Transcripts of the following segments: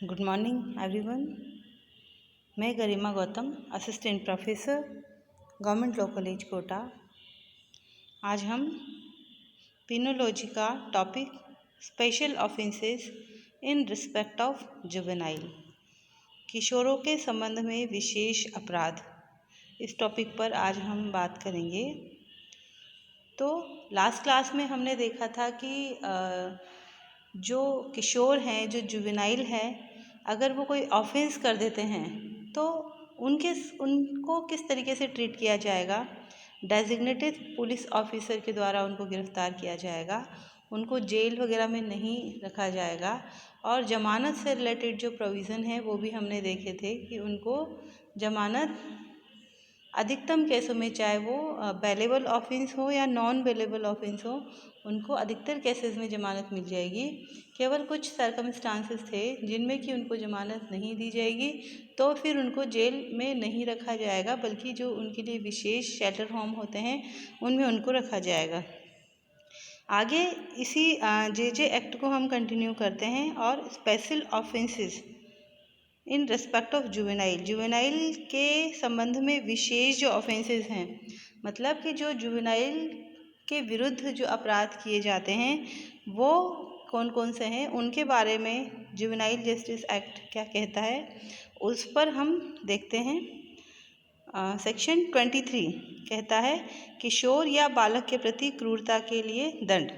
Good morning everyone. मैं Garima Gautam, assistant professor, government law college Kota. आज हम पेनोलॉजी का topic special offences in respect of juvenile, किशोरों के संबंध में विशेष अपराध, इस टॉपिक पर आज हम बात करेंगे। तो लास्ट क्लास में हमने देखा था कि जो किशोर हैं, जो जुवेनाइल है, अगर वो कोई ऑफेंस कर देते हैं तो उनको किस तरीके से ट्रीट किया जाएगा। डेजिग्नेटेड पुलिस ऑफिसर के द्वारा उनको गिरफ्तार किया जाएगा, उनको जेल वगैरह में नहीं रखा जाएगा। और ज़मानत से रिलेटेड जो प्रोविज़न है वो भी हमने देखे थे कि उनको ज़मानत अधिकतम केसों में, चाहे वो बेलेबल ऑफेंस हो या नॉन बेलेबल ऑफेंस हो, उनको अधिकतर केसेस में ज़मानत मिल जाएगी। केवल कुछ सर्कमस्टांसेस थे जिनमें कि उनको ज़मानत नहीं दी जाएगी, तो फिर उनको जेल में नहीं रखा जाएगा, बल्कि जो उनके लिए विशेष शेल्टर होम होते हैं उनमें उनको रखा जाएगा। आगे इसी जे एक्ट को हम कंटिन्यू करते हैं और special offences in respect of juvenile के संबंध में विशेष जो ऑफेंसेस हैं, मतलब कि जो जुवेनाइल के विरुद्ध जो अपराध किए जाते हैं वो कौन कौन से हैं, उनके बारे में जुवेनाइल जस्टिस एक्ट क्या कहता है उस पर हम देखते हैं। सेक्शन 23 कहता है किशोर या बालक के प्रति क्रूरता के लिए दंड।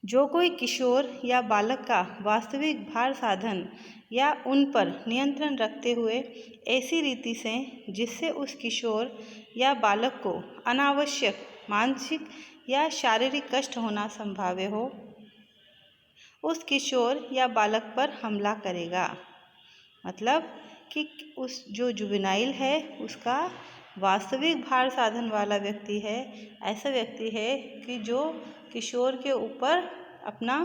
जो कोई किशोर या बालक का वास्तविक भार साधन या उन पर नियंत्रण रखते हुए ऐसी रीति से जिससे उस किशोर या बालक को अनावश्यक मानसिक या शारीरिक कष्ट होना संभाव्य हो, उस किशोर या बालक पर हमला करेगा। मतलब कि उस जो जुवेनाइल है उसका वास्तविक भार साधन वाला व्यक्ति है, ऐसा व्यक्ति है कि जो किशोर के ऊपर अपना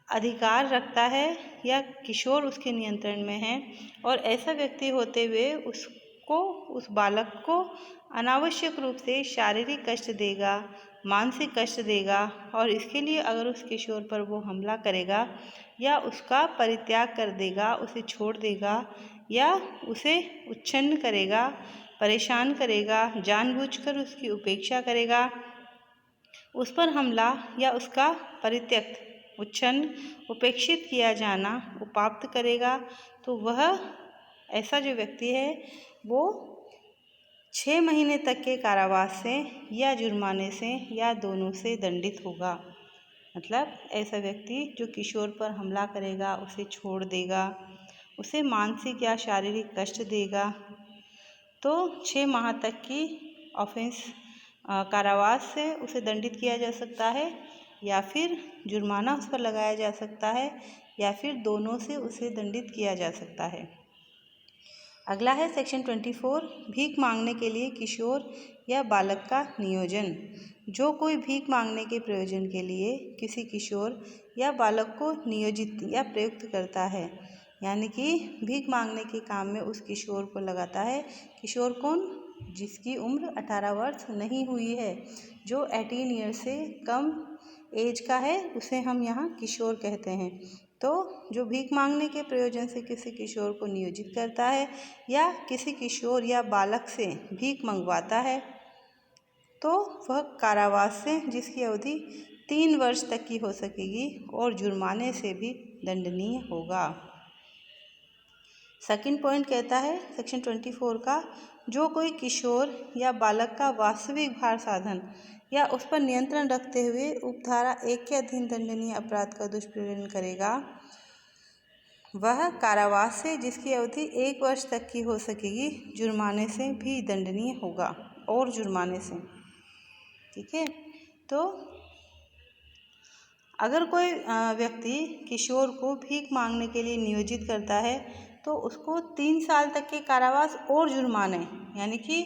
अधिकार रखता है या किशोर उसके नियंत्रण में है, और ऐसा व्यक्ति होते हुए उस बालक को अनावश्यक रूप से शारीरिक कष्ट देगा, मानसिक कष्ट देगा, और इसके लिए अगर उस किशोर पर वो हमला करेगा या उसका परित्याग कर देगा, उसे छोड़ देगा या उसे उच्छिन्न करेगा, परेशान करेगा, जानबूझकर उसकी उपेक्षा करेगा, उस पर हमला या उसका परित्यक्त, उच्छिन्न, उपेक्षित किया जाना उपाप्त करेगा, तो वह ऐसा जो व्यक्ति है वो 6 महीने तक के कारावास से या जुर्माने से या दोनों से दंडित होगा। मतलब ऐसा व्यक्ति जो किशोर पर हमला करेगा, उसे छोड़ देगा, उसे मानसिक या शारीरिक कष्ट देगा, तो 6 माह तक की ऑफेंस कारावास से उसे दंडित किया जा सकता है, या फिर जुर्माना उस पर लगाया जा सकता है, या फिर दोनों से उसे दंडित किया जा सकता है। अगला है सेक्शन 24, भीख मांगने के लिए किशोर या बालक का नियोजन। जो कोई भीख मांगने के प्रयोजन के लिए किसी किशोर या बालक को नियोजित या प्रयुक्त करता है, यानी कि भीख मांगने के काम में उस किशोर को लगाता है। किशोर कौन? जिसकी उम्र 18 वर्ष नहीं हुई है, जो 18 ईयर से कम एज का है, उसे हम यहाँ किशोर कहते हैं। तो जो भीख मांगने के प्रयोजन से किसी किशोर को नियोजित करता है या किसी किशोर या बालक से भीख मंगवाता है, तो वह कारावास से, जिसकी अवधि 3 वर्ष तक की हो सकेगी, और जुर्माने से भी दंडनीय होगा। सेकंड पॉइंट कहता है सेक्शन 24 का, जो कोई किशोर या बालक का वास्तविक भार साधन या उस पर नियंत्रण रखते हुए उपधारा 1 के अधीन दंडनीय अपराध का दुष्प्रयोजन करेगा, वह कारावास से, जिसकी अवधि 1 वर्ष तक की हो सकेगी, जुर्माने से भी दंडनीय होगा, और जुर्माने से। ठीक है। तो अगर कोई व्यक्ति किशोर को भीख मांगने के लिए नियोजित करता है तो उसको 3 साल तक के कारावास और जुर्माने, यानी कि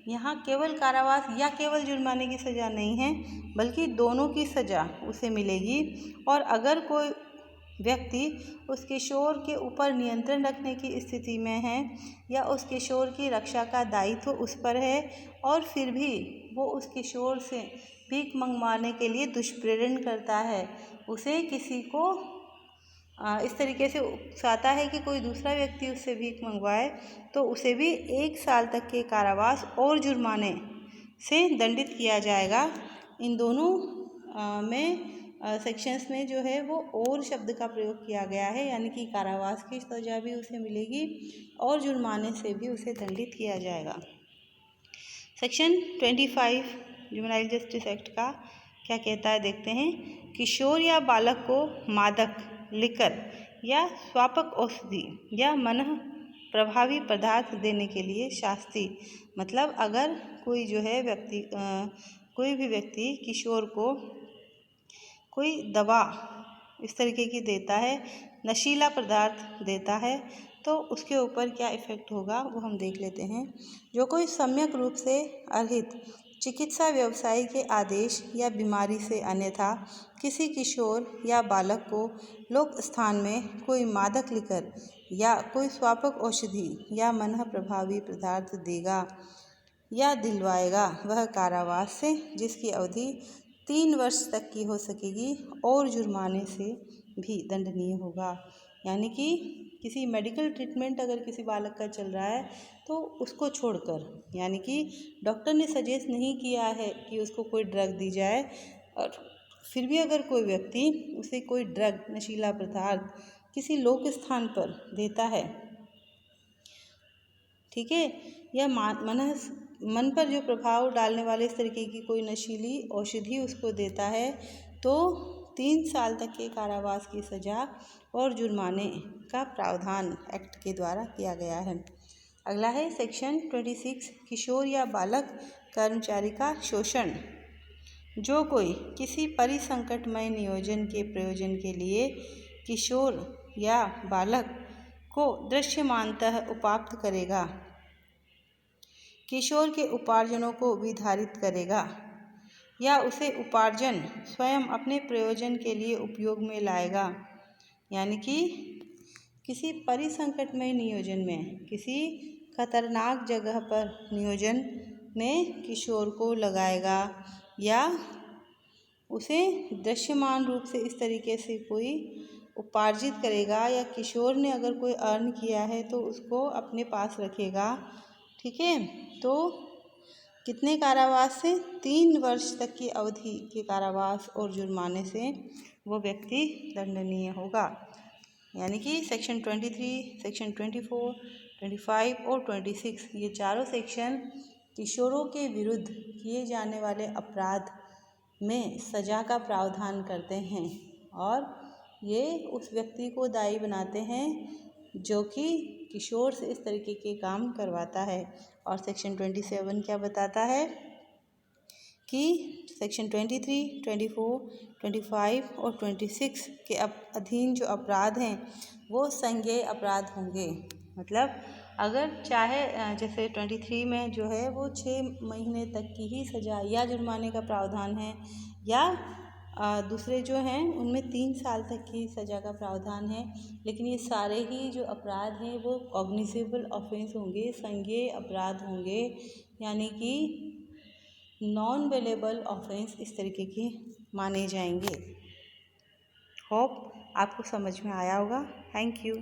यहाँ केवल कारावास या केवल जुर्माने की सज़ा नहीं है, बल्कि दोनों की सज़ा उसे मिलेगी। और अगर कोई व्यक्ति उस किशोर के ऊपर नियंत्रण रखने की स्थिति में है या उस किशोर की रक्षा का दायित्व उस पर है, और फिर भी वो उस किशोर से भीख मंगवाने के लिए दुष्प्रेरण करता है, उसे किसी को इस तरीके से उकसाता है कि कोई दूसरा व्यक्ति उससे भीख मंगवाए तो उसे भी 1 साल तक के कारावास और जुर्माने से दंडित किया जाएगा। इन दोनों सेक्शंस में जो है वो और शब्द का प्रयोग किया गया है, यानी कि कारावास की सज़ा भी उसे मिलेगी और जुर्माने से भी उसे दंडित किया जाएगा। सेक्शन 25 जुवेनाइल जस्टिस एक्ट का क्या कहता है देखते हैं। किशोर या बालक को मादक, लिकर या स्वापक औषधि या मनः प्रभावी पदार्थ देने के लिए शास्ति, मतलब अगर कोई जो है कोई भी व्यक्ति किशोर को कोई दवा इस तरीके की देता है, नशीला पदार्थ देता है, तो उसके ऊपर क्या इफ़ेक्ट होगा वो हम देख लेते हैं। जो कोई सम्यक रूप से अर्हित चिकित्सा व्यवसायी के आदेश या बीमारी से अन्यथा किसी किशोर या बालक को लोक स्थान में कोई मादक लिकर या कोई स्वापक औषधि या मनः प्रभावी पदार्थ देगा या दिलवाएगा, वह कारावास से, जिसकी अवधि 3 वर्ष तक की हो सकेगी, और जुर्माने से भी दंडनीय होगा। यानी कि किसी मेडिकल ट्रीटमेंट अगर किसी बालक का चल रहा है तो उसको छोड़कर, यानी कि डॉक्टर ने सजेस्ट नहीं किया है कि उसको कोई ड्रग दी जाए, और फिर भी अगर कोई व्यक्ति उसे कोई ड्रग, नशीला पदार्थ किसी लोक स्थान पर देता है, ठीक है, या मन पर जो प्रभाव डालने वाले इस तरीके की कोई नशीली औषधि उसको देता है, तो 3 साल तक के कारावास की सज़ा और जुर्माने का प्रावधान एक्ट के द्वारा किया गया है। अगला है सेक्शन 26 किशोर या बालक कर्मचारी का शोषण। जो कोई किसी परिसंकटमय नियोजन के प्रयोजन के लिए किशोर या बालक को दृश्यमानतः उपात्त करेगा, किशोर के उपार्जनों को विधारित करेगा या उसे उपार्जन स्वयं अपने प्रयोजन के लिए उपयोग में लाएगा, यानी कि किसी परिसंकटमय नियोजन में, किसी खतरनाक जगह पर नियोजन में किशोर को लगाएगा या उसे दृश्यमान रूप से इस तरीके से कोई उपार्जित करेगा, या किशोर ने अगर कोई अर्न किया है तो उसको अपने पास रखेगा, ठीक है, तो कितने कारावास से? 3 वर्ष तक की अवधि के कारावास और जुर्माने से वो व्यक्ति दंडनीय होगा। यानी कि सेक्शन 23, सेक्शन 24, 25 और 26 ये चारों सेक्शन किशोरों के विरुद्ध किए जाने वाले अपराध में सज़ा का प्रावधान करते हैं, और ये उस व्यक्ति को दायी बनाते हैं जो कि किशोर से इस तरीके के काम करवाता है। और सेक्शन 27 क्या बताता है कि सेक्शन 23, 24, 25 और 26 के अधीन जो अपराध हैं वो संज्ञेय अपराध होंगे। मतलब अगर चाहे जैसे 23 में जो है वो 6 महीने तक की ही सज़ा या जुर्माने का प्रावधान है, या दूसरे जो हैं उनमें 3 साल तक की सज़ा का प्रावधान है, लेकिन ये सारे ही जो अपराध हैं वो कॉग्निजेबल ऑफेंस होंगे, संज्ञेय अपराध होंगे, यानी कि नॉन बेलेबल ऑफेंस इस तरीके के माने जाएंगे। होप आपको समझ में आया होगा। Thank you.